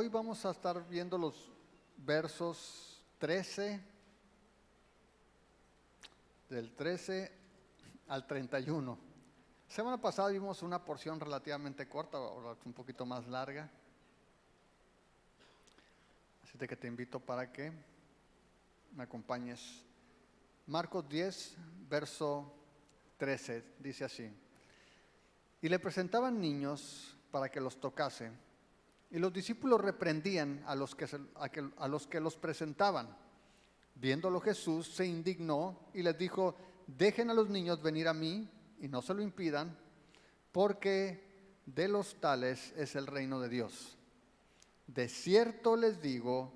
hoy vamos a estar viendo los versos 13, del 13 al 31. Semana pasada vimos una porción relativamente corta, ahora un poquito más larga. Así que te invito para que me acompañes. Marcos 10, verso 13, dice así: y le presentaban niños para que los tocase, y los discípulos reprendían a los que los presentaban. Viéndolo Jesús se indignó y les dijo: dejen a los niños venir a mí y no se lo impidan, porque de los tales es el reino de Dios. De cierto les digo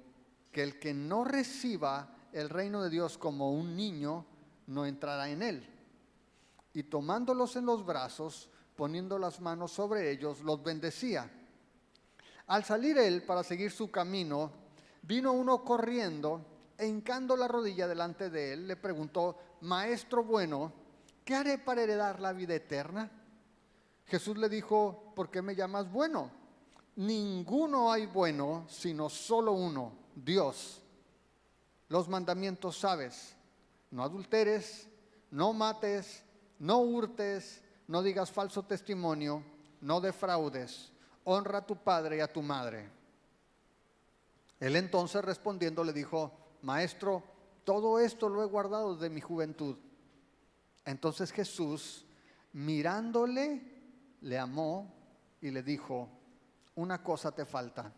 que el que no reciba el reino de Dios como un niño, no entrará en él. Y tomándolos en los brazos, poniendo las manos sobre ellos, los bendecía. Al salir él para seguir su camino, vino uno corriendo e hincando la rodilla delante de él, le preguntó: Maestro bueno, ¿qué haré para heredar la vida eterna? Jesús le dijo: ¿por qué me llamas bueno? Ninguno hay bueno, sino solo uno, Dios. Los mandamientos sabes: no adulteres, no mates, no hurtes, no digas falso testimonio, no defraudes, honra a tu padre y a tu madre. Él entonces respondiendo le dijo: Maestro, todo esto lo he guardado desde mi juventud. Entonces Jesús, mirándole, le amó y le dijo: una cosa te falta.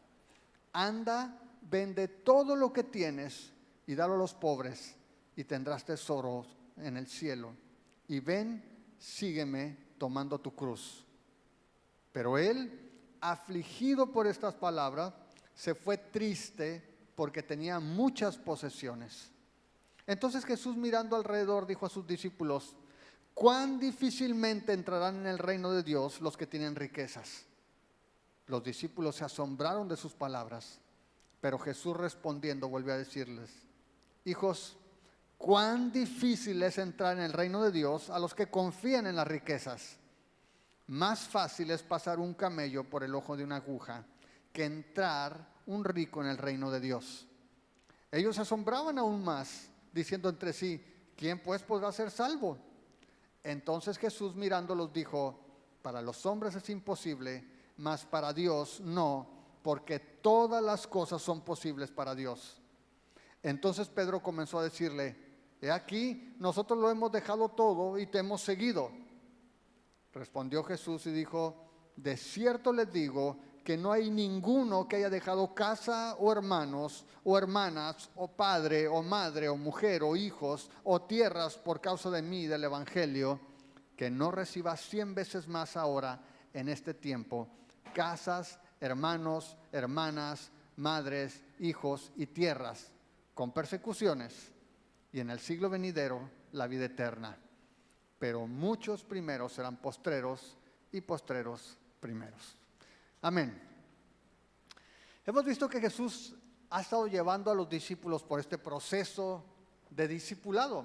Anda, vende todo lo que tienes y dalo a los pobres, y tendrás tesoros en el cielo. Y ven, sígueme tomando tu cruz. Pero él, afligido por estas palabras, se fue triste porque tenía muchas posesiones. Entonces Jesús, mirando alrededor, dijo a sus discípulos: cuán difícilmente entrarán en el reino de Dios los que tienen riquezas. Los discípulos se asombraron de sus palabras, pero Jesús respondiendo volvió a decirles: hijos, cuán difícil es entrar en el reino de Dios a los que confían en las riquezas. Más fácil es pasar un camello por el ojo de una aguja que entrar un rico en el reino de Dios. Ellos se asombraban aún más, diciendo entre sí: ¿quién pues podrá ser salvo? Entonces Jesús mirándolos dijo: para los hombres es imposible, mas para Dios no, porque todas las cosas son posibles para Dios. Entonces Pedro comenzó a decirle: he aquí, nosotros lo hemos dejado todo y te hemos seguido. Respondió Jesús y dijo: de cierto les digo que no hay ninguno que haya dejado casa o hermanos o hermanas o padre o madre o mujer o hijos o tierras por causa de mí y del evangelio, que no reciba 100 veces más ahora en este tiempo casas, hermanos, hermanas, madres, hijos y tierras, con persecuciones, y en el siglo venidero la vida eterna. Pero muchos primeros serán postreros y postreros primeros. Amén. Hemos visto que Jesús ha estado llevando a los discípulos por este proceso de discipulado.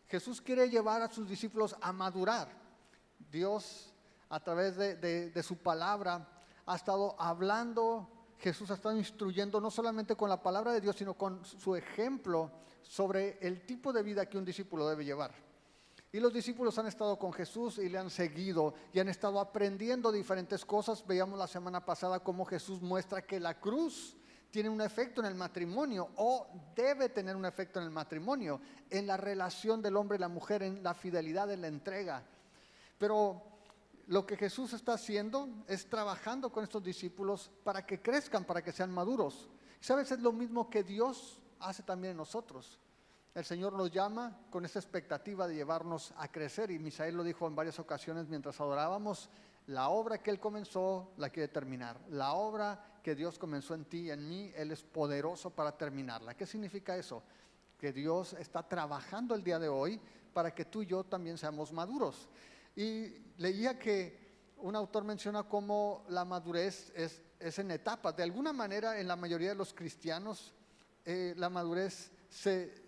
Jesús quiere llevar a sus discípulos a madurar. Dios, a través de su palabra, ha estado hablando. Jesús ha estado instruyendo no solamente con la palabra de Dios, sino con su ejemplo sobre el tipo de vida que un discípulo debe llevar. Y los discípulos han estado con Jesús y le han seguido y han estado aprendiendo diferentes cosas. Veíamos la semana pasada cómo Jesús muestra que la cruz tiene un efecto en el matrimonio, o debe tener un efecto en el matrimonio, en la relación del hombre y la mujer, en la fidelidad, en la entrega. Pero lo que Jesús está haciendo es trabajando con estos discípulos para que crezcan, para que sean maduros. ¿Sabes? Es lo mismo que Dios hace también en nosotros. El Señor nos llama con esa expectativa de llevarnos a crecer, y Misael lo dijo en varias ocasiones mientras adorábamos: la obra que Él comenzó la quiere terminar. La obra que Dios comenzó en ti y en mí, Él es poderoso para terminarla. ¿Qué significa eso? Que Dios está trabajando el día de hoy para que tú y yo también seamos maduros. Y leía que un autor menciona cómo la madurez es en etapas. De alguna manera, en la mayoría de los cristianos, la madurez se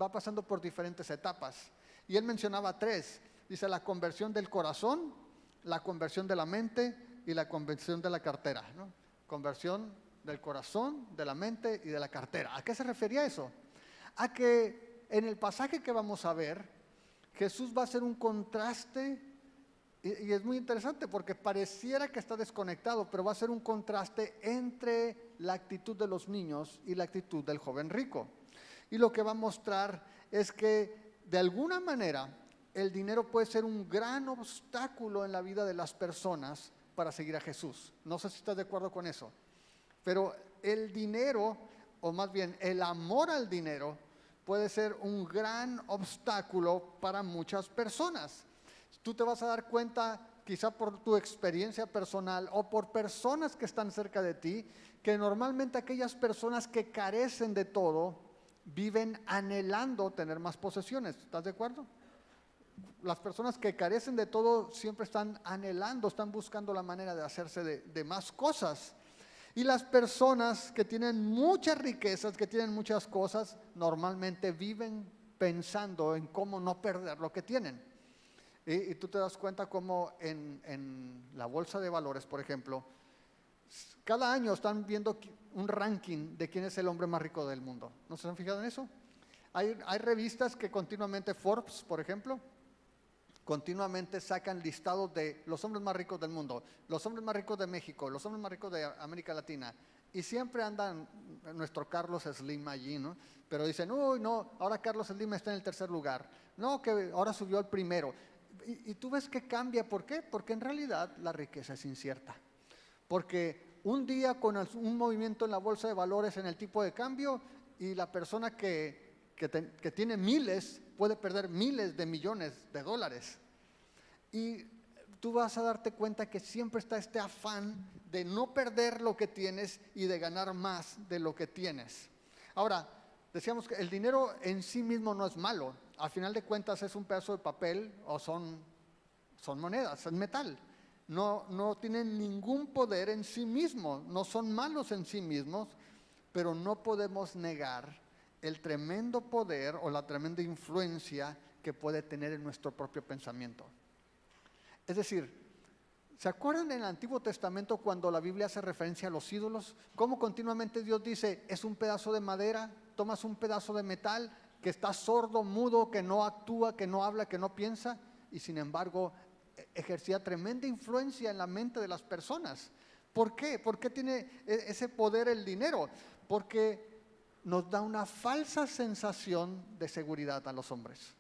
va pasando por diferentes etapas. Y él mencionaba 3. Dice: la conversión del corazón, la conversión de la mente y la conversión de la cartera, ¿no? Conversión del corazón, de la mente y de la cartera. ¿A qué se refería eso? A que en el pasaje que vamos a ver, Jesús va a hacer un contraste, y es muy interesante porque pareciera que está desconectado, pero va a ser un contraste entre la actitud de los niños y la actitud del joven rico. Y lo que va a mostrar es que de alguna manera el dinero puede ser un gran obstáculo en la vida de las personas para seguir a Jesús. No sé si estás de acuerdo con eso, pero el dinero, o más bien el amor al dinero, puede ser un gran obstáculo para muchas personas. Tú te vas a dar cuenta, quizá por tu experiencia personal o por personas que están cerca de ti, que normalmente aquellas personas que carecen de todo viven anhelando tener más posesiones. ¿Estás de acuerdo? Las personas que carecen de todo siempre están anhelando, están buscando la manera de hacerse de más cosas. Y las personas que tienen muchas riquezas, que tienen muchas cosas, normalmente viven pensando en cómo no perder lo que tienen. Y tú te das cuenta cómo en la bolsa de valores, por ejemplo, cada año están viendo un ranking de quién es el hombre más rico del mundo. ¿No se han fijado en eso? Hay revistas que continuamente, Forbes, por ejemplo, continuamente sacan listados de los hombres más ricos del mundo, los hombres más ricos de México, los hombres más ricos de América Latina. Y siempre andan nuestro Carlos Slim allí, ¿no? Pero dicen, uy, no, ahora Carlos Slim está en el tercer lugar. No, que ahora subió al primero. Y tú ves que cambia. ¿Por qué? Porque en realidad la riqueza es incierta. Porque un día con un movimiento en la bolsa de valores en el tipo de cambio, y la persona que tiene miles puede perder miles de millones de dólares. Y tú vas a darte cuenta que siempre está este afán de no perder lo que tienes y de ganar más de lo que tienes. Ahora, decíamos que el dinero en sí mismo no es malo. Al final de cuentas es un pedazo de papel o son monedas, es metal. No tienen ningún poder en sí mismos, no son malos en sí mismos, pero no podemos negar el tremendo poder o la tremenda influencia que puede tener en nuestro propio pensamiento. Es decir, ¿se acuerdan en el Antiguo Testamento cuando la Biblia hace referencia a los ídolos? Cómo continuamente Dios dice, es un pedazo de madera, tomas un pedazo de metal que está sordo, mudo, que no actúa, que no habla, que no piensa, y sin embargo ejercía tremenda influencia en la mente de las personas. ¿Por qué? ¿Por qué tiene ese poder el dinero? Porque nos da una falsa sensación de seguridad a los hombres.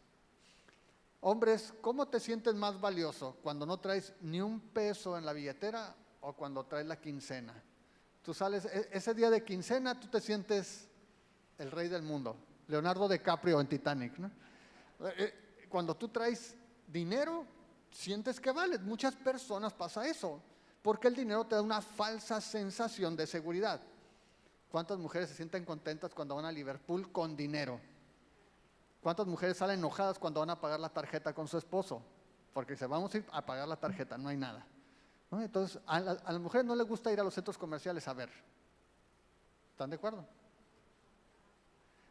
Hombres, ¿cómo te sientes más valioso? ¿Cuando no traes ni un peso en la billetera o cuando traes la quincena? Tú sales, ese día de quincena tú te sientes el rey del mundo, Leonardo DiCaprio en Titanic, ¿no? Cuando tú traes dinero, sientes que vales. Muchas personas pasa eso, porque el dinero te da una falsa sensación de seguridad. ¿Cuántas mujeres se sienten contentas cuando van a Liverpool con dinero? ¿Cuántas mujeres salen enojadas cuando van a pagar la tarjeta con su esposo? Porque se vamos a ir a pagar la tarjeta, no hay nada, ¿no? Entonces, a las mujeres no les gusta ir a los centros comerciales a ver. ¿Están de acuerdo?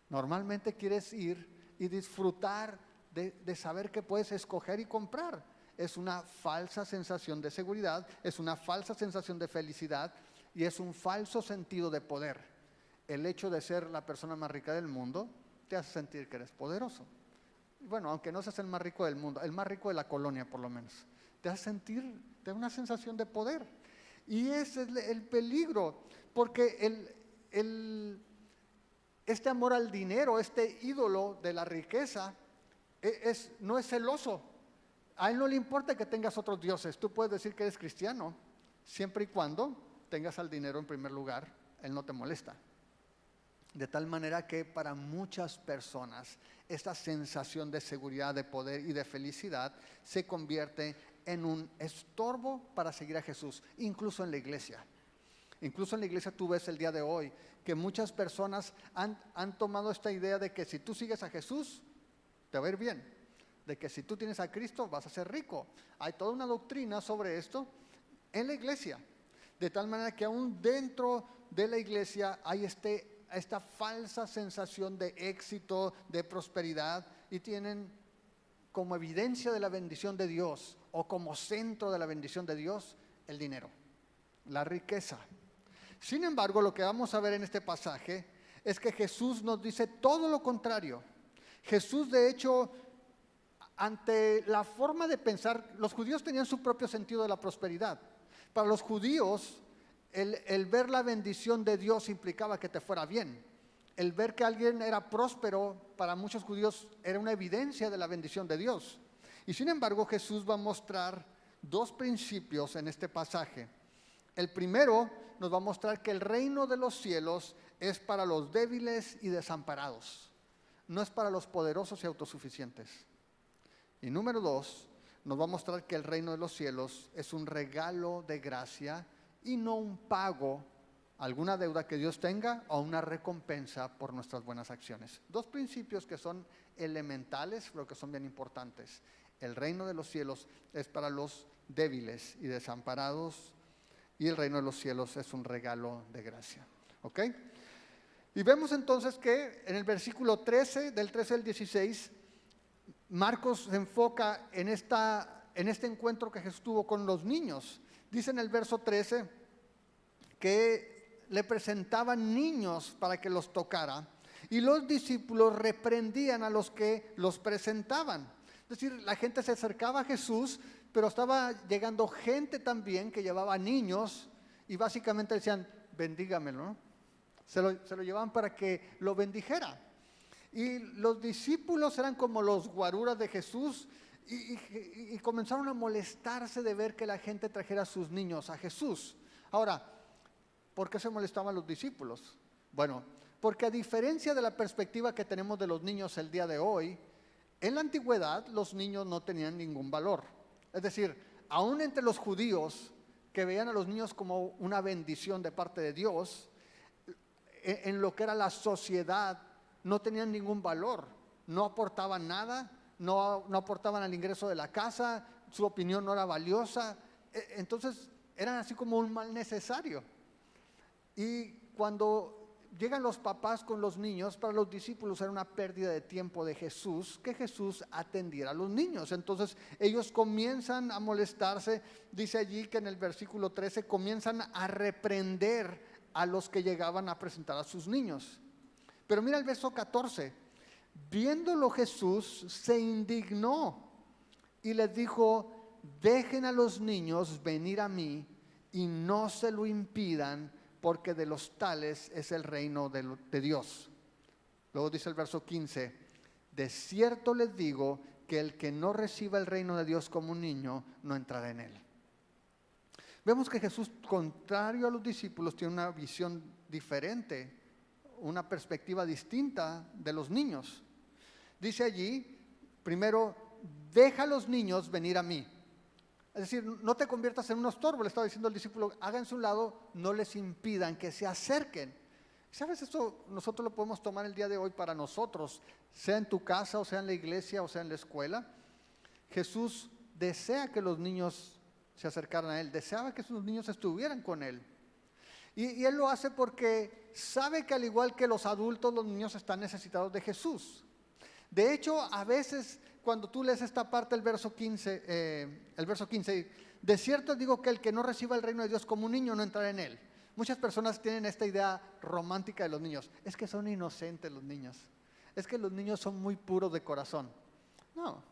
Normalmente quieres ir y disfrutar de saber que puedes escoger y comprar. Es una falsa sensación de seguridad, es una falsa sensación de felicidad y es un falso sentido de poder. El hecho de ser la persona más rica del mundo te hace sentir que eres poderoso. Bueno, aunque no seas el más rico del mundo, el más rico de la colonia por lo menos, te hace sentir, te da una sensación de poder. Y ese es el peligro, porque este amor al dinero, este ídolo de la riqueza, no es celoso. A él no le importa que tengas otros dioses. Tú puedes decir que eres cristiano, siempre y cuando tengas al dinero en primer lugar, él no te molesta. De tal manera que para muchas personas esta sensación de seguridad, de poder y de felicidad se convierte en un estorbo para seguir a Jesús, incluso en la iglesia. Incluso en la iglesia tú ves el día de hoy que muchas personas han tomado esta idea de que si tú sigues a Jesús, te va a ir bien. De que si tú tienes a Cristo, vas a ser rico. Hay toda una doctrina sobre esto en la iglesia. De tal manera que aún dentro de la iglesia hay esta falsa sensación de éxito, de prosperidad, y tienen como evidencia de la bendición de Dios o como centro de la bendición de Dios el dinero, la riqueza. Sin embargo, lo que vamos a ver en este pasaje es que Jesús nos dice todo lo contrario. Jesús, de hecho, ante la forma de pensar, los judíos tenían su propio sentido de la prosperidad. Para los judíos, el ver la bendición de Dios implicaba que te fuera bien. El ver que alguien era próspero, para muchos judíos, era una evidencia de la bendición de Dios. Y sin embargo, Jesús va a mostrar dos principios en este pasaje. El primero nos va a mostrar que el reino de los cielos es para los débiles y desamparados, no es para los poderosos y autosuficientes. Y número dos, nos va a mostrar que el reino de los cielos es un regalo de gracia y no un pago, alguna deuda que Dios tenga o una recompensa por nuestras buenas acciones. Dos principios que son elementales, pero que son bien importantes. El reino de los cielos es para los débiles y desamparados, y el reino de los cielos es un regalo de gracia. ¿Ok? Y vemos entonces que en el versículo 13, del 13 al 16, Marcos se enfoca en este encuentro que Jesús tuvo con los niños. Dice en el verso 13 que le presentaban niños para que los tocara, y los discípulos reprendían a los que los presentaban. Es decir, la gente se acercaba a Jesús, pero estaba llegando gente también que llevaba niños y básicamente decían, bendígamelo, ¿no? Se lo llevaban para que lo bendijera. Y los discípulos eran como los guaruras de Jesús y comenzaron a molestarse de ver que la gente trajera a sus niños a Jesús. Ahora, ¿por qué se molestaban los discípulos? Bueno, porque a diferencia de la perspectiva que tenemos de los niños el día de hoy, en la antigüedad los niños no tenían ningún valor. Es decir, aún entre los judíos que veían a los niños como una bendición de parte de Dios, en lo que era la sociedad no tenían ningún valor, no aportaban nada, no aportaban al ingreso de la casa, su opinión no era valiosa, entonces eran así como un mal necesario. Y cuando llegan los papás con los niños, para los discípulos era una pérdida de tiempo de Jesús, que Jesús atendiera a los niños. Entonces ellos comienzan a molestarse, dice allí que en el versículo 13 comienzan a reprender a los que llegaban a presentar a sus niños. Pero mira el verso 14, viéndolo Jesús se indignó y les dijo, dejen a los niños venir a mí y no se lo impidan, porque de los tales es el reino de Dios. Luego dice el verso 15, de cierto les digo que el que no reciba el reino de Dios como un niño, no entrará en él. Vemos que Jesús, contrario a los discípulos, tiene una visión diferente, una perspectiva distinta de los niños. Dice allí, primero, deja a los niños venir a mí. Es decir, no te conviertas en un estorbo, le estaba diciendo al discípulo, háganse un lado, no les impidan que se acerquen. ¿Sabes? Esto nosotros lo podemos tomar el día de hoy para nosotros, sea en tu casa, o sea en la iglesia, o sea en la escuela. Jesús desea que los niños se acercaran a Él, deseaba que sus niños estuvieran con Él. Y Él lo hace porque sabe que al igual que los adultos, los niños están necesitados de Jesús. De hecho, a veces cuando tú lees esta parte, el verso 15, de cierto digo que el que no reciba el reino de Dios como un niño no entrará en él. Muchas personas tienen esta idea romántica de los niños. Es que son inocentes los niños. Es que los niños son muy puros de corazón. No,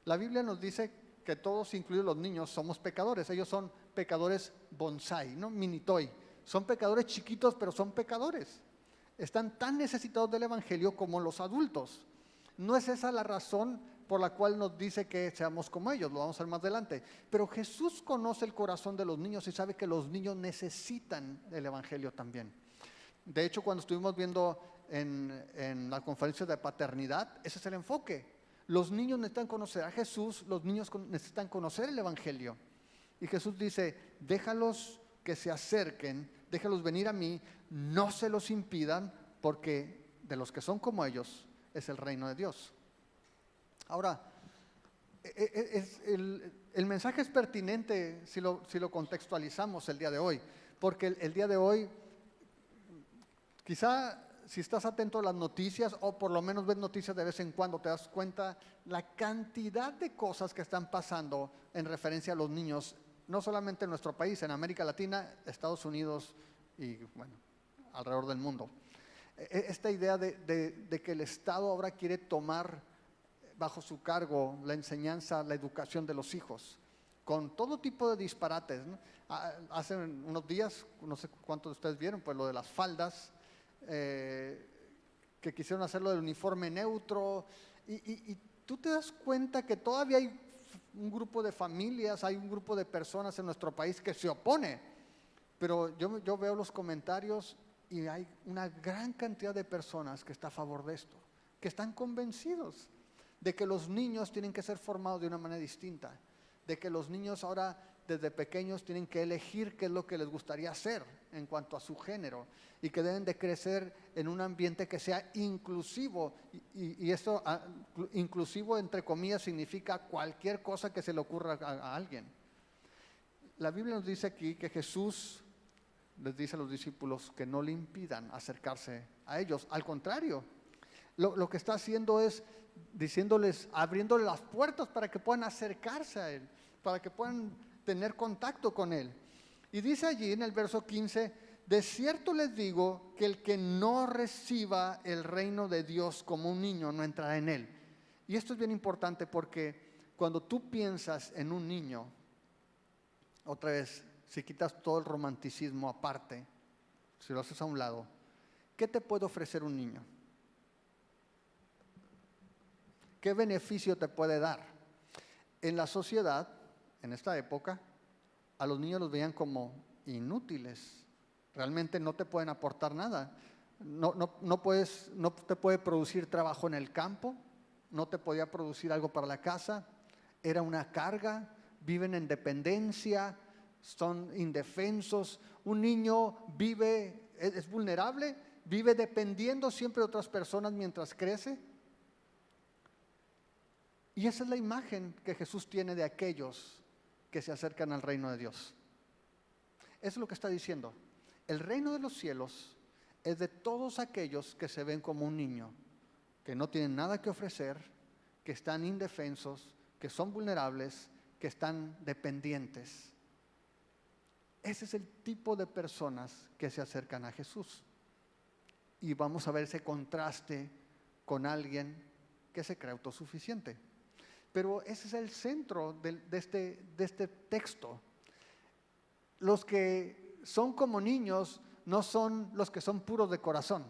la Biblia nos dice que todos, incluidos los niños, somos pecadores. Ellos son pecadores bonsai, ¿no? Minitoy. Son pecadores chiquitos, pero son pecadores. Están tan necesitados del evangelio como los adultos. No es esa la razón por la cual nos dice que seamos como ellos, lo vamos a ver más adelante. Pero Jesús conoce el corazón de los niños y sabe que los niños necesitan el evangelio también. De hecho, cuando estuvimos viendo en la conferencia de paternidad, ese es el enfoque. Los niños necesitan conocer a Jesús, los niños necesitan conocer el evangelio. Y Jesús dice, déjalos que se acerquen, déjalos venir a mí, no se los impidan, porque de los que son como ellos es el reino de Dios. Ahora, el mensaje es pertinente si lo contextualizamos el día de hoy, porque el día de hoy, quizá si estás atento a las noticias o por lo menos ves noticias de vez en cuando, te das cuenta la cantidad de cosas que están pasando en referencia a los niños, no solamente en nuestro país, en América Latina, Estados Unidos y bueno, alrededor del mundo. Esta idea de que el Estado ahora quiere tomar bajo su cargo la enseñanza, la educación de los hijos, con todo tipo de disparates, ¿no? Hace unos días, no sé cuántos de ustedes vieron, pues lo de las faldas, que quisieron hacerlo del uniforme neutro, y tú te das cuenta que todavía hay un grupo de familias, hay un grupo de personas en nuestro país que se opone, pero yo veo los comentarios y hay una gran cantidad de personas que está a favor de esto, que están convencidos de que los niños tienen que ser formados de una manera distinta, de que los niños ahora desde pequeños tienen que elegir qué es lo que les gustaría hacer en cuanto a su género y que deben de crecer en un ambiente que sea inclusivo, y esto inclusivo entre comillas significa cualquier cosa que se le ocurra a alguien. La Biblia nos dice aquí que Jesús les dice a los discípulos que no le impidan acercarse a ellos, al contrario, lo que está haciendo es diciéndoles, abriéndoles las puertas para que puedan acercarse a Él, para que puedan tener contacto con Él. Y dice allí en el verso 15, de cierto les digo que el que no reciba el reino de Dios como un niño no entrará en Él. Y esto es bien importante porque cuando tú piensas en un niño, otra vez, si quitas todo el romanticismo aparte, si lo haces a un lado, ¿qué te puede ofrecer un niño? ¿Qué beneficio te puede dar? En la sociedad, en esta época, a los niños los veían como inútiles. Realmente no te pueden aportar nada. No te puede producir trabajo en el campo, no te podía producir algo para la casa, era una carga, viven en dependencia, son indefensos. Un niño es vulnerable, vive dependiendo siempre de otras personas mientras crece. Y esa es la imagen que Jesús tiene de aquellos que se acercan al reino de Dios. Eso es lo que está diciendo. El reino de los cielos es de todos aquellos que se ven como un niño, que no tienen nada que ofrecer, que están indefensos, que son vulnerables, que están dependientes. Ese es el tipo de personas que se acercan a Jesús. Y vamos a ver ese contraste con alguien que se cree autosuficiente. Pero ese es el centro de este texto. Los que son como niños no son los que son puros de corazón.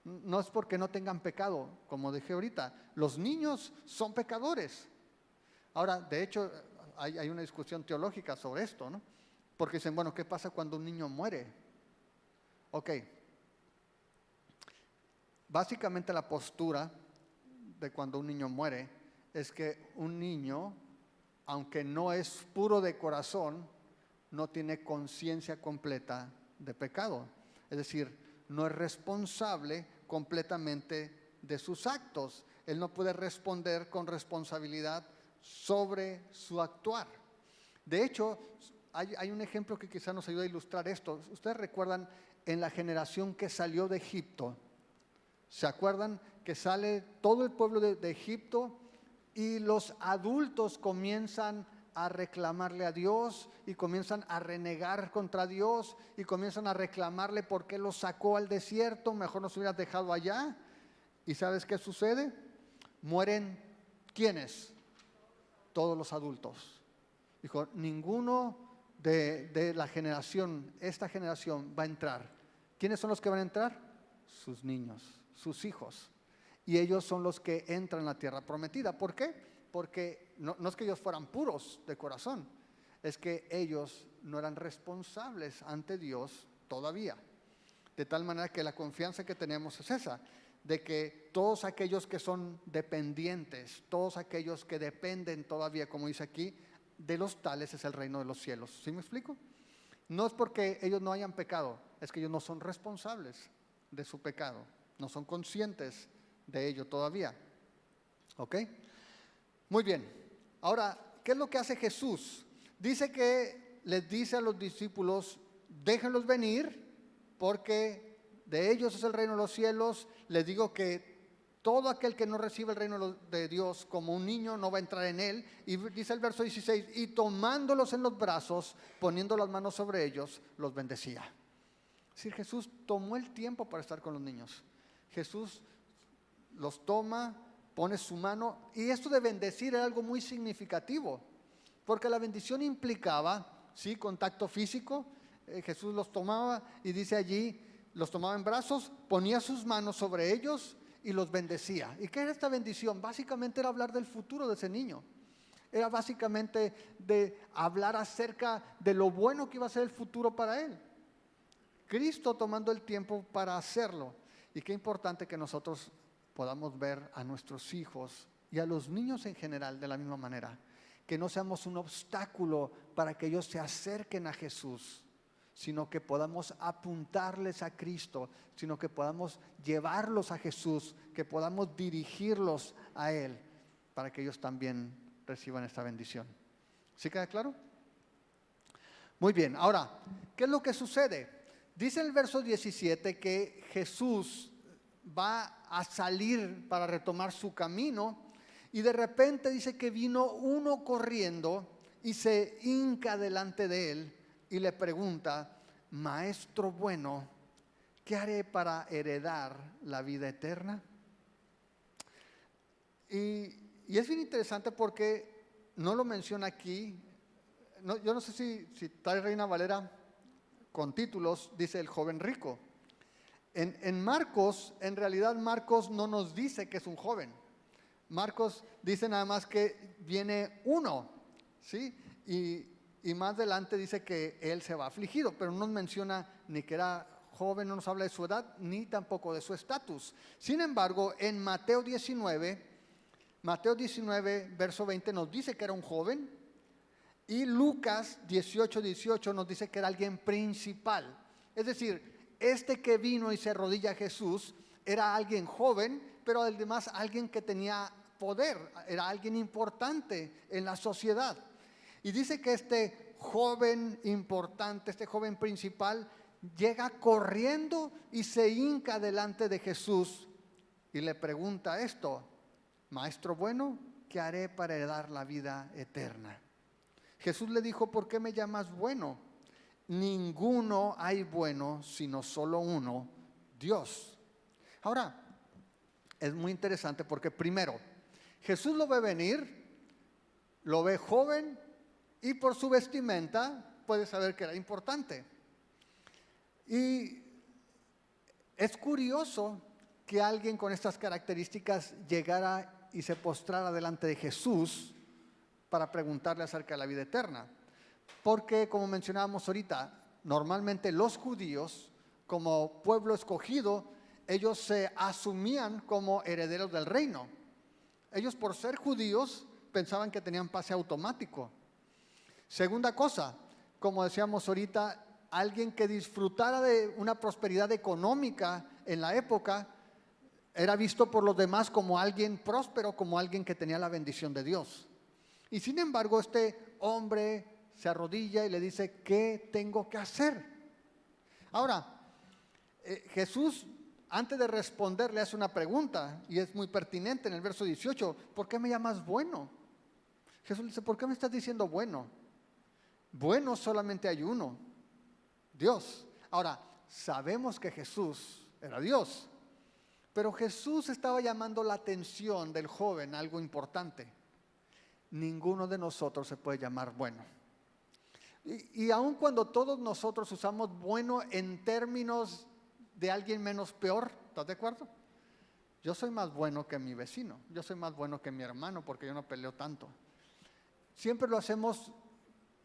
No es porque no tengan pecado, como dije ahorita. Los niños son pecadores. Ahora, de hecho, hay una discusión teológica sobre esto, ¿no? Porque dicen, bueno, ¿qué pasa cuando un niño muere? Ok. Básicamente la postura de cuando un niño muere es que un niño, aunque no es puro de corazón, no tiene conciencia completa de pecado. Es decir, no es responsable completamente de sus actos. Él no puede responder con responsabilidad sobre su actuar. De hecho, hay un ejemplo que quizá nos ayude a ilustrar esto. Ustedes recuerdan en la generación que salió de Egipto. ¿Se acuerdan que sale todo el pueblo de Egipto y los adultos comienzan a reclamarle a Dios y comienzan a renegar contra Dios y comienzan a reclamarle por qué los sacó al desierto, mejor nos hubieras dejado allá? ¿Y sabes qué sucede? Mueren, ¿quiénes? Todos los adultos. Dijo, ninguno de la generación, esta generación va a entrar. ¿Quiénes son los que van a entrar? Sus niños, sus hijos. Y ellos son los que entran en la tierra prometida. ¿Por qué? Porque no es que ellos fueran puros de corazón, es que ellos no eran responsables ante Dios todavía. De tal manera que la confianza que tenemos es esa, de que todos aquellos que son dependientes, todos aquellos que dependen todavía, como dice aquí, de los tales es el reino de los cielos. ¿Sí me explico? No es porque ellos no hayan pecado, es que ellos no son responsables de su pecado, no son conscientes de ello todavía. ¿Ok? Muy bien. Ahora, ¿qué es lo que hace Jesús? Dice que les dice a los discípulos, déjenlos venir, porque de ellos es el reino de los cielos. Les digo que todo aquel que no recibe el reino de Dios como un niño no va a entrar en él. Y dice el verso 16, y tomándolos en los brazos, poniendo las manos sobre ellos, los bendecía. Es decir, Jesús tomó el tiempo para estar con los niños. Jesús los toma, pone su mano, y esto de bendecir era algo muy significativo, porque la bendición implicaba, ¿sí?, contacto físico. Jesús los tomaba y dice allí, los tomaba en brazos, ponía sus manos sobre ellos y los bendecía. ¿Y qué era esta bendición? Básicamente era hablar del futuro de ese niño. Era básicamente de hablar acerca de lo bueno que iba a ser el futuro para él. Cristo tomando el tiempo para hacerlo. Y qué importante que nosotros podamos ver a nuestros hijos y a los niños en general de la misma manera. Que no seamos un obstáculo para que ellos se acerquen a Jesús, sino que podamos apuntarles a Cristo, sino que podamos llevarlos a Jesús, que podamos dirigirlos a Él, para que ellos también reciban esta bendición. ¿Sí queda claro? Muy bien, ahora, ¿qué es lo que sucede? Dice el verso 17 que Jesús va a salir para retomar su camino, y de repente dice que vino uno corriendo y se hinca delante de él y le pregunta: Maestro bueno, ¿qué haré para heredar la vida eterna? Y es bien interesante porque no lo menciona aquí. Yo no sé si trae Reina Valera con títulos, dice el joven rico. En Marcos, en realidad Marcos no nos dice que es un joven. Marcos dice nada más que viene uno, ¿sí? Y más adelante dice que él se va afligido, pero no nos menciona ni que era joven, no nos habla de su edad, ni tampoco de su estatus. Sin embargo, en Mateo 19, verso 20 nos dice que era un joven, y Lucas 18 nos dice que era alguien principal. Es decir, este que vino y se arrodilla a Jesús era alguien joven, pero además alguien que tenía poder, era alguien importante en la sociedad. Y dice que este joven importante, este joven principal, llega corriendo y se hinca delante de Jesús y le pregunta esto: Maestro bueno, ¿qué haré para heredar la vida eterna? Jesús le dijo: ¿por qué me llamas bueno? Ninguno hay bueno sino solo uno, Dios. Ahora, es muy interesante porque primero, Jesús lo ve venir, lo ve joven, y por su vestimenta puede saber que era importante. Y es curioso que alguien con estas características llegara y se postrara delante de Jesús para preguntarle acerca de la vida eterna. Porque, como mencionábamos ahorita, normalmente los judíos, como pueblo escogido, ellos se asumían como herederos del reino. Ellos, por ser judíos, pensaban que tenían pase automático. Segunda cosa, como decíamos ahorita, alguien que disfrutara de una prosperidad económica en la época era visto por los demás como alguien próspero, como alguien que tenía la bendición de Dios. Y sin embargo, este hombre se arrodilla y le dice: ¿qué tengo que hacer? Ahora, Jesús, antes de responder, le hace una pregunta, y es muy pertinente en el verso 18: ¿por qué me llamas bueno? Jesús le dice: ¿por qué me estás diciendo bueno? Bueno solamente hay uno, Dios. Ahora, sabemos que Jesús era Dios, pero Jesús estaba llamando la atención del joven a algo importante. Ninguno de nosotros se puede llamar bueno. Y aun cuando todos nosotros usamos bueno en términos de alguien menos peor, ¿estás de acuerdo? Yo soy más bueno que mi vecino, yo soy más bueno que mi hermano porque yo no peleo tanto. Siempre lo hacemos,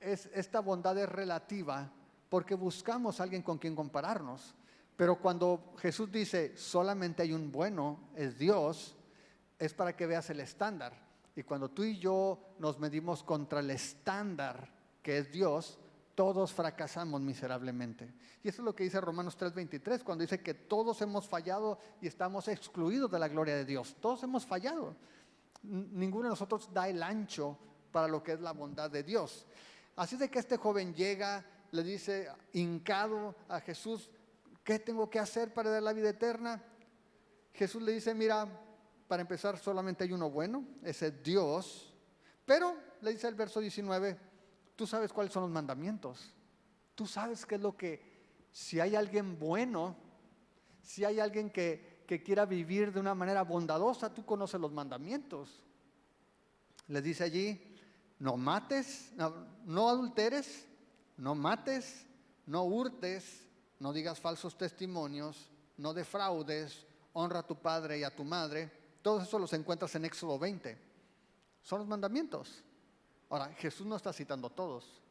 esta bondad es relativa porque buscamos a alguien con quien compararnos. Pero cuando Jesús dice solamente hay un bueno, es Dios, es para que veas el estándar. Y cuando tú y yo nos medimos contra el estándar que es Dios, todos fracasamos miserablemente. Y eso es lo que dice Romanos 3:23, cuando dice que todos hemos fallado y estamos excluidos de la gloria de Dios. Todos hemos fallado. Ninguno de nosotros da el ancho para lo que es la bondad de Dios. Así de que este joven llega, le dice hincado a Jesús: ¿qué tengo que hacer para dar la vida eterna? Jesús le dice: mira, para empezar solamente hay uno bueno, ese es Dios. Pero, le dice el verso 19, tú sabes cuáles son los mandamientos. Tú sabes qué es lo que si hay alguien bueno, si hay alguien que quiera vivir de una manera bondadosa, tú conoces los mandamientos. Les dice allí, no mates, no adulteres, no mates, no hurtes, no digas falsos testimonios, no defraudes, honra a tu padre y a tu madre. Todo eso los encuentras en Éxodo 20. Son los mandamientos. Ahora, Jesús no está citando todos.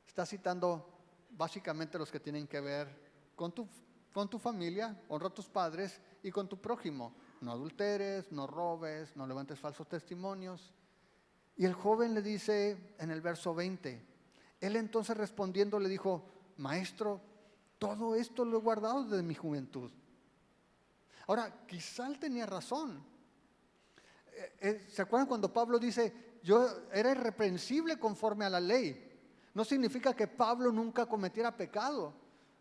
Está citando básicamente los que tienen que ver con tu familia, honra a tus padres y con tu prójimo. No adulteres, no robes, no levantes falsos testimonios. Y el joven le dice en el verso 20, él entonces respondiendo le dijo, Maestro, todo esto lo he guardado desde mi juventud. Ahora, quizá él tenía razón. ¿Se acuerdan cuando Pablo dice, yo era irreprensible conforme a la ley? No significa que Pablo nunca cometiera pecado.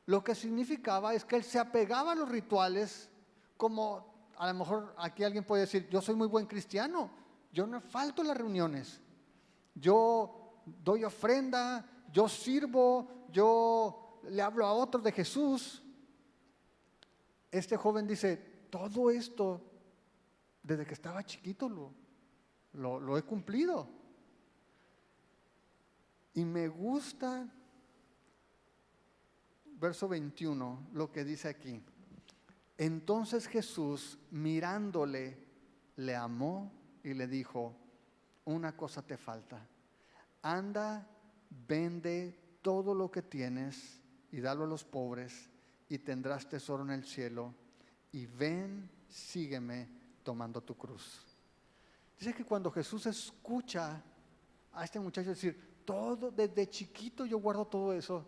Lo que significaba es que él se apegaba a los rituales, como a lo mejor aquí alguien puede decir, yo soy muy buen cristiano, yo no falto en las reuniones, yo doy ofrenda, yo sirvo, yo le hablo a otros de Jesús. Este joven dice, todo esto desde que estaba chiquito lo he cumplido. Y me gusta verso 21, lo que dice aquí. Entonces Jesús, mirándole, le amó y le dijo, una cosa te falta. Anda, vende todo lo que tienes y dalo a los pobres y tendrás tesoro en el cielo. Y ven, sígueme tomando tu cruz. Dice que cuando Jesús escucha a este muchacho decir, todo, desde chiquito yo guardo todo eso,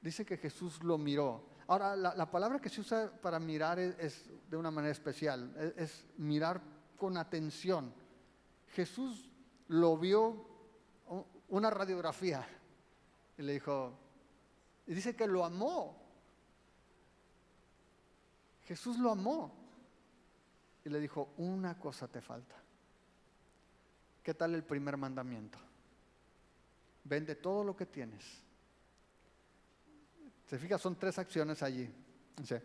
dice que Jesús lo miró. Ahora, la palabra que se usa para mirar es de una manera especial, es mirar con atención. Jesús lo vio, una radiografía, y le dijo, y dice que lo amó. Jesús lo amó. Y le dijo, una cosa te falta. ¿Qué tal el primer mandamiento? Vende todo lo que tienes. Se fija, son 3 acciones allí. Dice,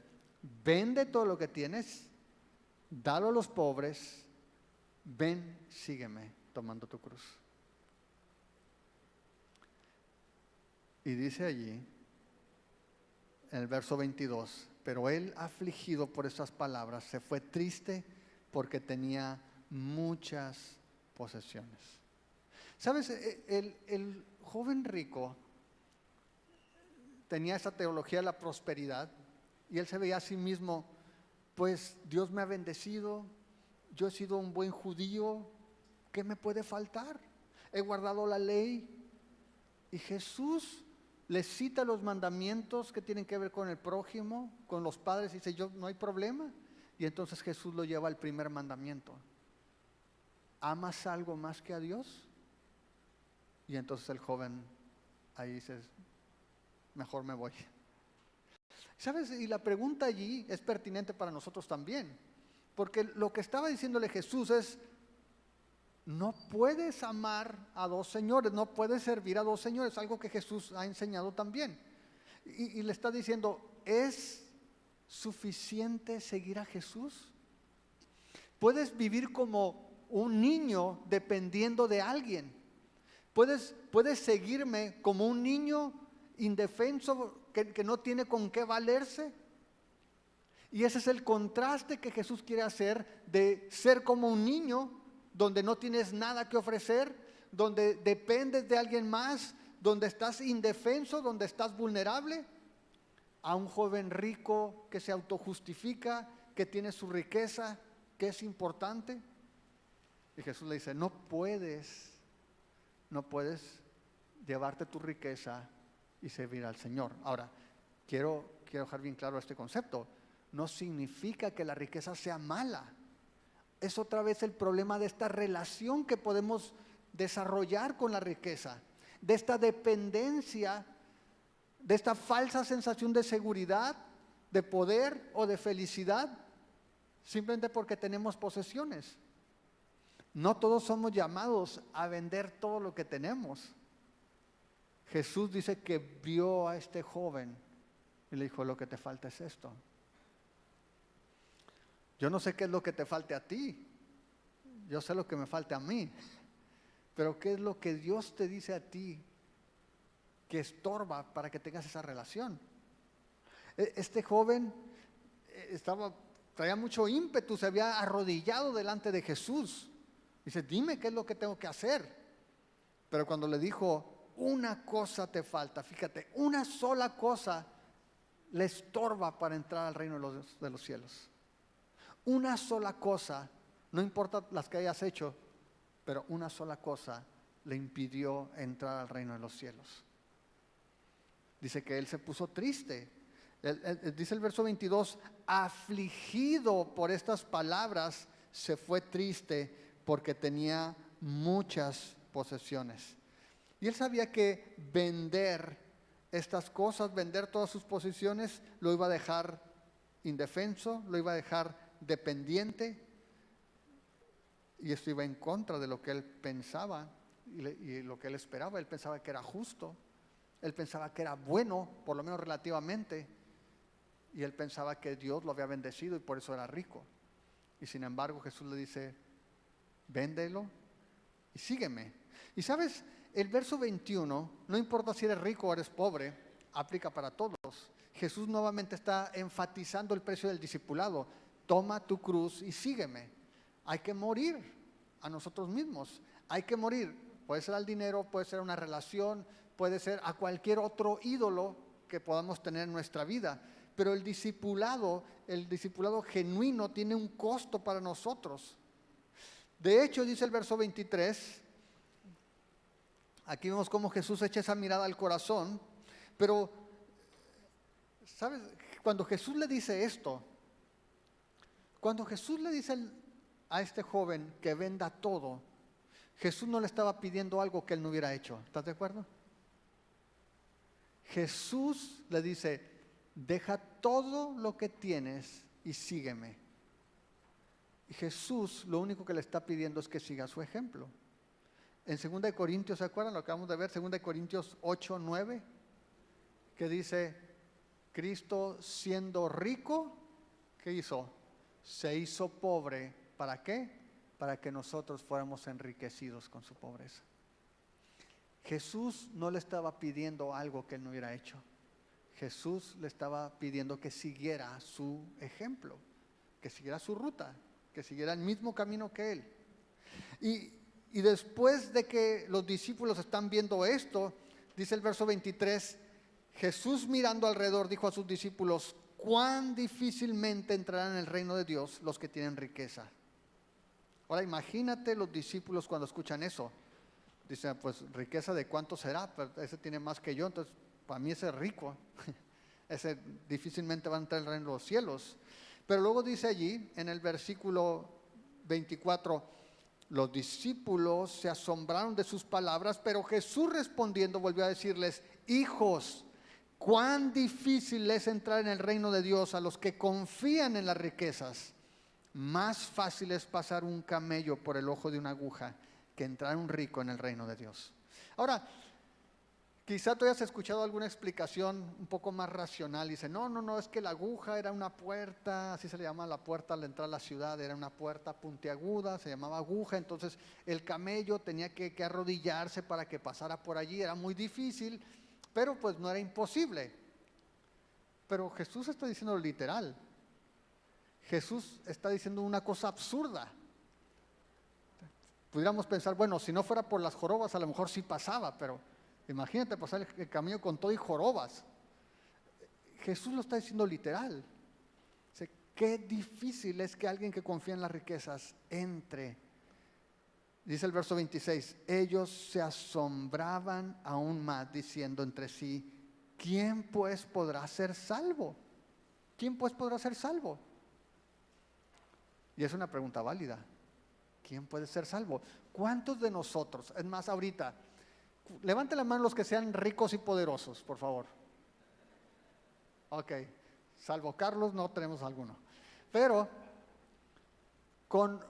vende todo lo que tienes, dalo a los pobres, ven, sígueme tomando tu cruz. Y dice allí, en el verso 22, pero él, afligido por esas palabras, se fue triste porque tenía muchas posesiones. ¿Sabes? El joven rico tenía esa teología de la prosperidad y él se veía a sí mismo, pues Dios me ha bendecido, yo he sido un buen judío, ¿qué me puede faltar? He guardado la ley. Y Jesús le cita los mandamientos que tienen que ver con el prójimo, con los padres, y dice, yo no hay problema. Y entonces Jesús lo lleva al primer mandamiento. ¿Amas algo más que a Dios? Y entonces el joven ahí dice, mejor me voy. ¿Sabes? Y la pregunta allí es pertinente para nosotros también, porque lo que estaba diciéndole Jesús es, no puedes amar a 2 señores, no puedes servir a 2 señores, algo que Jesús ha enseñado también. Y le está diciendo, ¿es suficiente seguir a Jesús? Puedes vivir como un niño dependiendo de alguien. Puedes seguirme como un niño indefenso que no tiene con qué valerse. Y ese es el contraste que Jesús quiere hacer de ser como un niño donde no tienes nada que ofrecer, donde dependes de alguien más, donde estás indefenso, donde estás vulnerable, a un joven rico que se autojustifica, que tiene su riqueza, que es importante. Y Jesús le dice, no puedes llevarte tu riqueza y servir al Señor. Ahora, quiero dejar bien claro este concepto. No significa que la riqueza sea mala. Es otra vez el problema de esta relación que podemos desarrollar con la riqueza, de esta dependencia, de esta falsa sensación de seguridad, de poder o de felicidad, simplemente porque tenemos posesiones. No todos somos llamados a vender todo lo que tenemos. Jesús dice que vio a este joven Y le dijo, lo que te falta es esto. Yo no sé qué es lo que te falte a ti. Yo sé lo que me falta a mí. Pero ¿qué es lo que Dios te dice a ti que estorba para que tengas esa relación? Este joven traía mucho ímpetu, se había arrodillado delante de Jesús. Dice, dime qué es lo que tengo que hacer. Pero cuando le dijo, una cosa te falta, fíjate, una sola cosa le estorba para entrar al reino de los cielos. Una sola cosa, no importa las que hayas hecho, pero una sola cosa le impidió entrar al reino de los cielos. Dice que él se puso triste. Dice el verso 22, afligido por estas palabras, se fue triste porque tenía muchas posesiones. Y él sabía que vender estas cosas, vender todas sus posesiones, lo iba a dejar indefenso, lo iba a dejar dependiente. Y esto iba en contra de lo que él pensaba y lo que él esperaba. Él pensaba que era justo, él pensaba que era bueno, por lo menos relativamente, y él pensaba que Dios lo había bendecido y por eso era rico. Y sin embargo Jesús le dice, véndelo y sígueme. Y sabes, el verso 21, no importa si eres rico o eres pobre, aplica para todos. Jesús nuevamente está enfatizando el precio del discipulado. Toma tu cruz y sígueme. Hay que morir a nosotros mismos, hay que morir. Puede ser al dinero, puede ser a una relación, puede ser a cualquier otro ídolo que podamos tener en nuestra vida. Pero el discipulado genuino tiene un costo para nosotros. De hecho, dice el verso 23, aquí vemos cómo Jesús echa esa mirada al corazón, pero, ¿sabes? Cuando Jesús le dice esto, cuando Jesús le dice a este joven que venda todo, Jesús no le estaba pidiendo algo que él no hubiera hecho. ¿Estás de acuerdo? Jesús le dice, deja todo lo que tienes y sígueme. Y Jesús lo único que le está pidiendo es que siga su ejemplo. En 2 Corintios, ¿se acuerdan? Lo acabamos de ver, 2 Corintios 8, 9, que dice, Cristo siendo rico, ¿qué hizo? Se hizo pobre, ¿para qué? Para que nosotros fuéramos enriquecidos con su pobreza. Jesús no le estaba pidiendo algo que él no hubiera hecho. Jesús le estaba pidiendo que siguiera su ejemplo, que siguiera su ruta, que siguiera el mismo camino que él. Y después de que los discípulos están viendo esto, dice el verso 23, Jesús mirando alrededor dijo a sus discípulos, cuán difícilmente entrarán en el reino de Dios los que tienen riqueza. Ahora imagínate los discípulos cuando escuchan eso. Dicen, pues riqueza de cuánto será, pero ese tiene más que yo, entonces para mí ese es rico. Ese difícilmente va a entrar en el reino de los cielos. Pero luego dice allí, en el versículo 24, los discípulos se asombraron de sus palabras, pero Jesús respondiendo volvió a decirles, hijos, cuán difícil es entrar en el reino de Dios a los que confían en las riquezas. Más fácil es pasar un camello por el ojo de una aguja que entrar un rico en el reino de Dios. Ahora, quizá tú hayas escuchado alguna explicación un poco más racional. Dice, no, es que la aguja era una puerta, así se le llama la puerta al entrar a la ciudad, era una puerta puntiaguda, se llamaba aguja, entonces el camello tenía que arrodillarse para que pasara por allí, era muy difícil, pero pues no era imposible. Pero Jesús está diciendo literal. Jesús está diciendo una cosa absurda. Pudiéramos pensar, bueno, si no fuera por las jorobas a lo mejor sí pasaba, pero imagínate pasar el camino con todo y jorobas. Jesús lo está diciendo literal. Dice, qué difícil es que alguien que confía en las riquezas entre. Dice el verso 26, ellos se asombraban aún más diciendo entre sí, ¿quién pues podrá ser salvo? ¿Quién pues podrá ser salvo? Y es una pregunta válida. ¿Quién puede ser salvo? ¿Cuántos de nosotros? Es más, ahorita, levante la mano los que sean ricos y poderosos, por favor. Ok, salvo Carlos, no tenemos alguno. Pero, con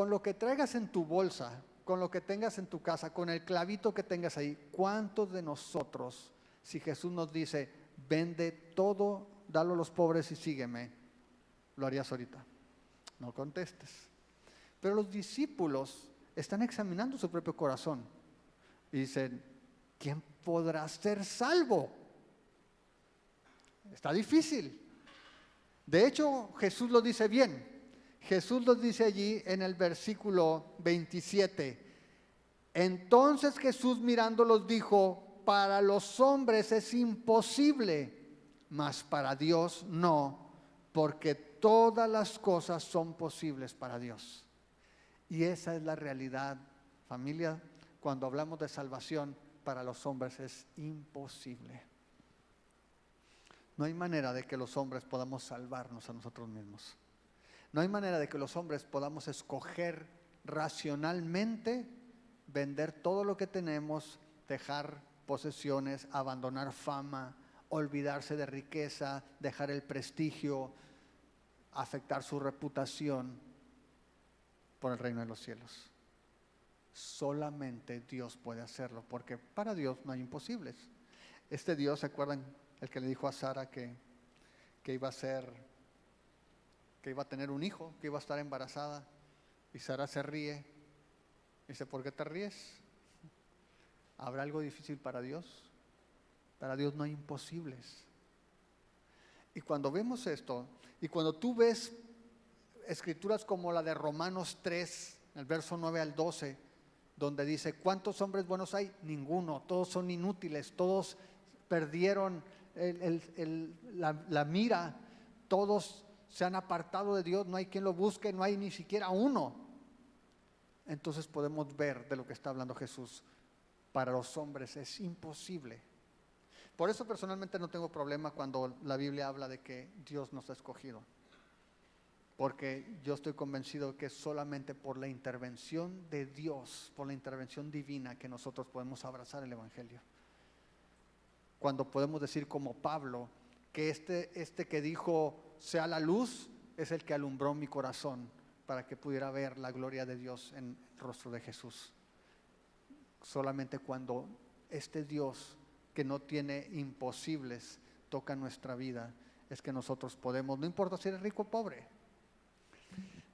lo que traigas en tu bolsa, con lo que tengas en tu casa, con el clavito que tengas ahí, ¿cuántos de nosotros, si Jesús nos dice, vende todo, dalo a los pobres y sígueme, lo harías ahorita. No contestes. Pero los discípulos están examinando su propio corazón y dicen, ¿quién podrá ser salvo? Está difícil. De hecho, Jesús lo dice bien. Jesús lo dice allí en el versículo 27. Entonces Jesús mirándolos dijo, para los hombres es imposible, mas para Dios no, porque todas las cosas son posibles para Dios. Y esa es la realidad, familia, cuando hablamos de salvación, para los hombres es imposible. No hay manera de que los hombres podamos salvarnos a nosotros mismos. No hay manera de que los hombres podamos escoger racionalmente vender todo lo que tenemos, dejar posesiones, abandonar fama, olvidarse de riqueza, dejar el prestigio, afectar su reputación por el reino de los cielos. Solamente Dios puede hacerlo, porque para Dios no hay imposibles. Este Dios, ¿se acuerdan? El que le dijo a Sara que iba a tener un hijo, que iba a estar embarazada, y Sara se ríe. Dice, ¿por qué te ríes? ¿Habrá algo difícil para Dios? Para Dios no hay imposibles. Y cuando vemos esto, y cuando tú ves escrituras como la de Romanos 3, el verso 9 al 12, donde dice, ¿cuántos hombres buenos hay? Ninguno, todos son inútiles, todos perdieron la mira, todos se han apartado de Dios, no hay quien lo busque, no hay ni siquiera uno. Entonces podemos ver de lo que está hablando Jesús. Para los hombres es imposible. Por eso personalmente no tengo problema cuando la Biblia habla de que Dios nos ha escogido, porque yo estoy convencido que es solamente por la intervención de Dios, por la intervención divina, que nosotros podemos abrazar el Evangelio. Cuando podemos decir como Pablo, que este que dijo, sea la luz, es el que alumbró mi corazón para que pudiera ver la gloria de Dios en el rostro de Jesús. Solamente cuando este Dios que no tiene imposibles toca nuestra vida, es que nosotros podemos, no importa si eres rico o pobre.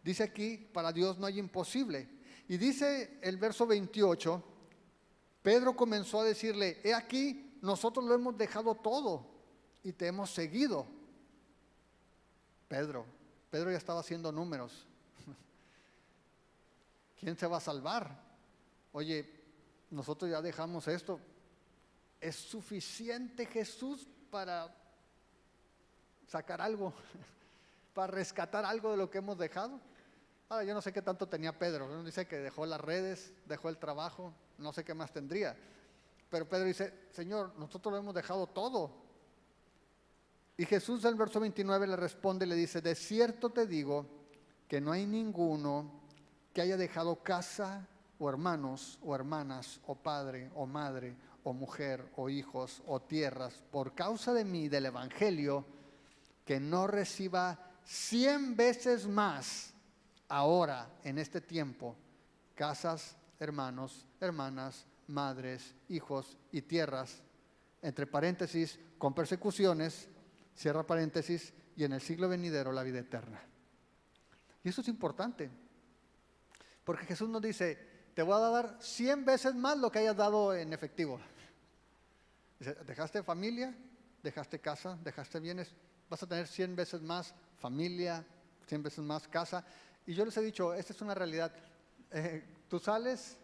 Dice aquí, para Dios no hay imposible. Y dice el verso 28, Pedro comenzó a decirle, he aquí, nosotros lo hemos dejado todo y te hemos seguido. Pedro ya estaba haciendo números. ¿Quién se va a salvar? Oye, nosotros ya dejamos esto. ¿Es suficiente Jesús para sacar algo, para rescatar algo de lo que hemos dejado? Ahora, yo no sé qué tanto tenía Pedro. Uno dice que dejó las redes, dejó el trabajo, no sé qué más tendría. Pero Pedro dice, Señor, nosotros lo hemos dejado todo. Y Jesús en el verso 29 le responde y le dice, de cierto te digo que no hay ninguno que haya dejado casa o hermanos o hermanas o padre o madre o mujer o hijos o tierras por causa de mí, del Evangelio, que no reciba 100 veces más ahora en este tiempo casas, hermanos, hermanas, madres, hijos y tierras, entre paréntesis, con persecuciones, cierra paréntesis, y en el siglo venidero la vida eterna. Y eso es importante, porque Jesús nos dice, te voy a dar 100 veces más lo que hayas dado en efectivo. Dice, dejaste familia, dejaste casa, dejaste bienes, vas a tener 100 veces más familia, 100 veces más casa. Y yo les he dicho, esta es una realidad. Tú sales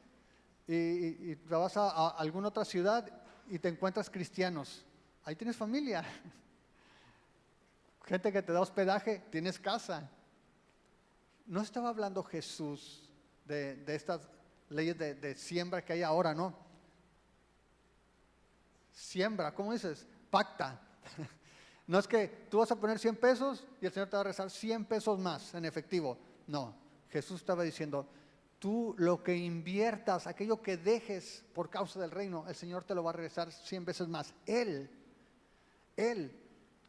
y te vas a alguna otra ciudad y te encuentras cristianos. Ahí tienes familia. Gente que te da hospedaje, tienes casa. No estaba hablando Jesús de estas leyes de siembra que hay ahora, ¿no? Siembra, ¿cómo dices? Pacta. No es que tú vas a poner 100 pesos y el Señor te va a rezar 100 pesos más en efectivo. No, Jesús estaba diciendo, tú lo que inviertas, aquello que dejes por causa del reino, el Señor te lo va a regresar 100 veces más. Él,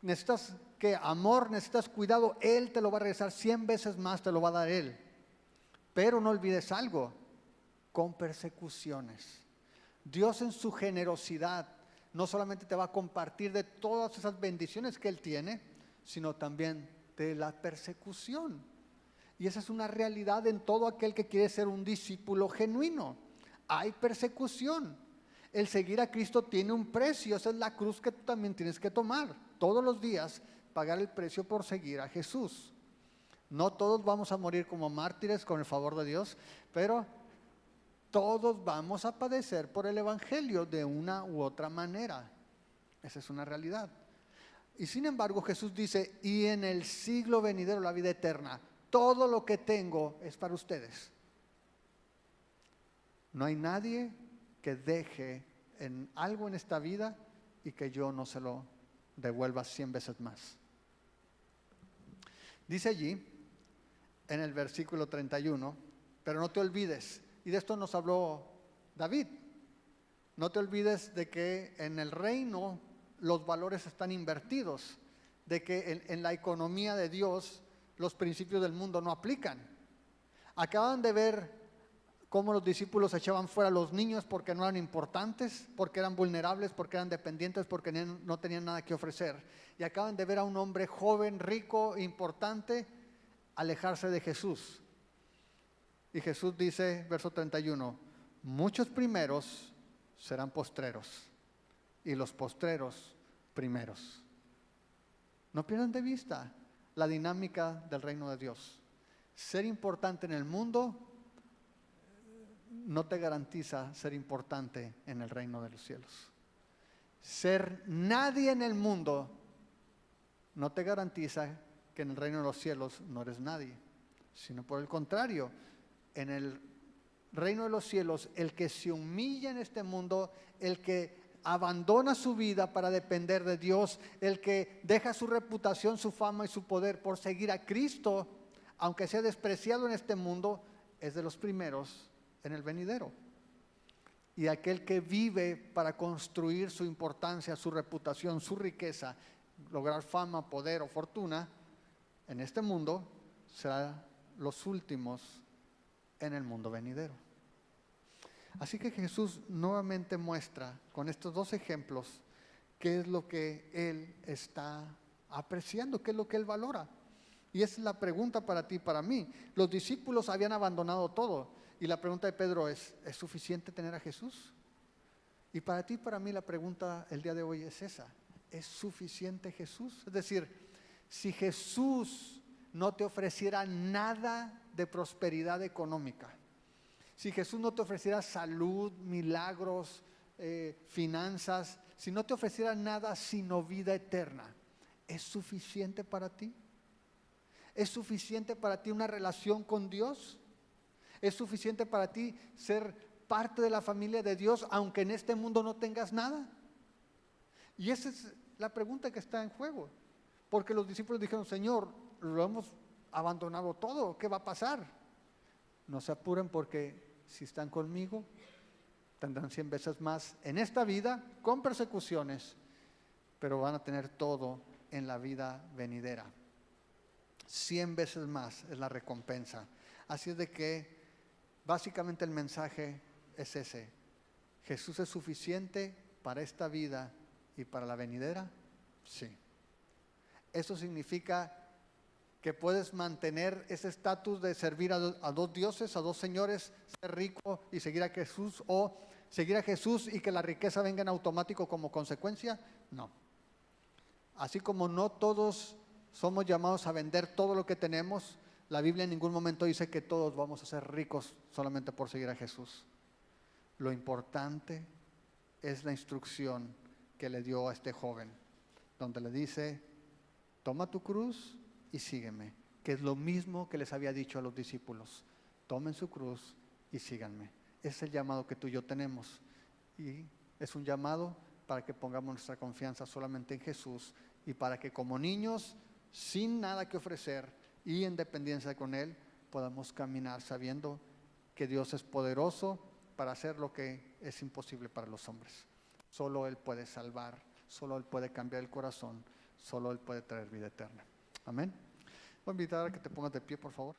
necesitas que amor, necesitas cuidado, Él te lo va a regresar 100 veces más, te lo va a dar Él. Pero no olvides algo, con persecuciones. Dios en su generosidad no solamente te va a compartir de todas esas bendiciones que Él tiene, sino también de la persecución. Y esa es una realidad en todo aquel que quiere ser un discípulo genuino. Hay persecución. El seguir a Cristo tiene un precio. Esa es la cruz que tú también tienes que tomar. Todos los días pagar el precio por seguir a Jesús. No todos vamos a morir como mártires con el favor de Dios, pero todos vamos a padecer por el Evangelio de una u otra manera. Esa es una realidad. Y sin embargo Jesús dice, y en el siglo venidero la vida eterna. Todo lo que tengo es para ustedes. No hay nadie que deje en algo en esta vida y que yo no se lo devuelva 100 veces más. Dice allí, en el versículo 31, pero no te olvides, y de esto nos habló David, no te olvides de que en el reino los valores están invertidos, de que en la economía de Dios los principios del mundo no aplican. Acaban de ver cómo los discípulos echaban fuera a los niños porque no eran importantes, porque eran vulnerables, porque eran dependientes, porque no tenían nada que ofrecer. Y acaban de ver a un hombre joven, rico, importante, alejarse de Jesús. Y Jesús dice, verso 31, muchos primeros serán postreros y los postreros primeros. No pierdan de vista la dinámica del reino de Dios. Ser importante en el mundo no te garantiza ser importante en el reino de los cielos. Ser nadie en el mundo no te garantiza que en el reino de los cielos no eres nadie, sino por el contrario, en el reino de los cielos, el que se humilla en este mundo, el que abandona su vida para depender de Dios, el que deja su reputación, su fama y su poder por seguir a Cristo, aunque sea despreciado en este mundo, es de los primeros en el venidero. Y aquel que vive para construir su importancia, su reputación, su riqueza, lograr fama, poder o fortuna en este mundo, será los últimos en el mundo venidero. Así que Jesús nuevamente muestra con estos dos ejemplos qué es lo que Él está apreciando, qué es lo que Él valora. Y esa es la pregunta para ti y para mí. Los discípulos habían abandonado todo. Y la pregunta de Pedro ¿es suficiente tener a Jesús? Y para ti y para mí la pregunta el día de hoy es esa. ¿Es suficiente Jesús? Es decir, si Jesús no te ofreciera nada de prosperidad económica, si Jesús no te ofreciera salud, milagros, finanzas, si no te ofreciera nada sino vida eterna, ¿es suficiente para ti? ¿Es suficiente para ti una relación con Dios? ¿Es suficiente para ti ser parte de la familia de Dios aunque en este mundo no tengas nada? Y esa es la pregunta que está en juego. Porque los discípulos dijeron, Señor, lo hemos abandonado todo, ¿qué va a pasar? No se apuren porque si están conmigo, tendrán 100 veces más en esta vida con persecuciones, pero van a tener todo en la vida venidera. 100 veces más es la recompensa. Así es de que básicamente el mensaje es ese. ¿Jesús es suficiente para esta vida y para la venidera? Sí. Eso significa que puedes mantener ese estatus de servir a dos dioses, a dos señores, ser rico y seguir a Jesús, o seguir a Jesús y que la riqueza venga en automático como consecuencia. No. Así como no todos somos llamados a vender todo lo que tenemos, la Biblia en ningún momento dice que todos vamos a ser ricos solamente por seguir a Jesús. Lo importante es la instrucción que le dio a este joven, donde le dice, toma tu cruz y sígueme, que es lo mismo que les había dicho a los discípulos. Tomen su cruz y síganme. Es el llamado que tú y yo tenemos. Y es un llamado para que pongamos nuestra confianza solamente en Jesús y para que como niños, sin nada que ofrecer y en dependencia con Él, podamos caminar sabiendo que Dios es poderoso para hacer lo que es imposible para los hombres. Solo Él puede salvar, solo Él puede cambiar el corazón, solo Él puede traer vida eterna. Amén. Voy a invitar a que te pongas de pie, por favor.